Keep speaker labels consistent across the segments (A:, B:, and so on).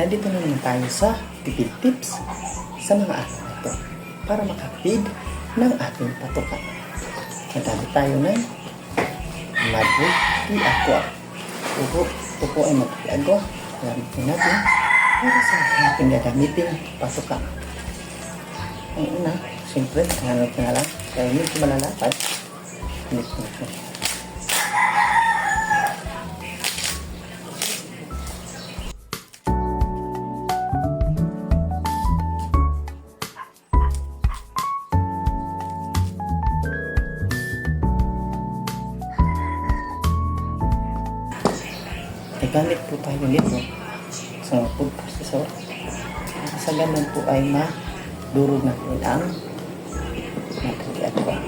A: nandito na naman tayo sa tipid tips sa mga araw na ito para makapid ng ating patukan. Nagamit tayo ng Madwood Tea Aqua. Ito po ay Madwood Tea Aqua. Gamit po natin para sa ating gagamitin patukan. Ang una, siyempre, hanap na lang. Kaya medyo malalapad. Hanap na ito. Gamit po tayo nito sa food processor. Sa ganun po ay madurog natin ang Madwood Aqua.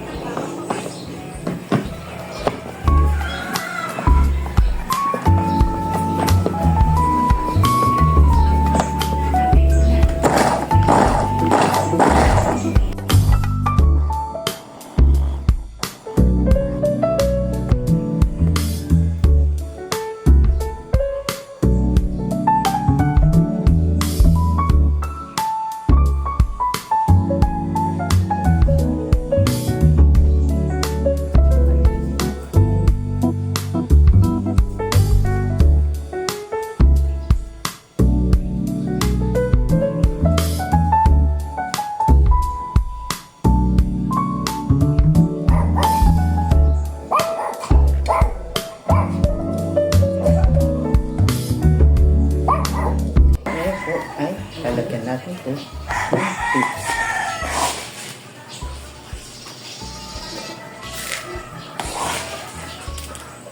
A: Lalagyan natin ito ng tips.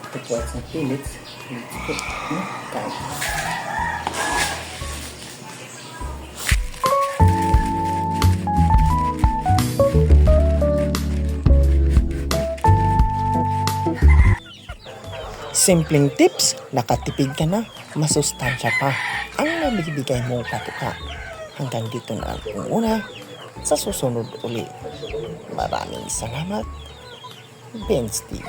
A: Ito po at ng pellets. Ito po tayo. Simpleng tips, nakatipid ka na, masustansya pa ang nabibigay mong patuka. Hanggang dito na ang una, sa susunod uli. Maraming salamat, Benz TV.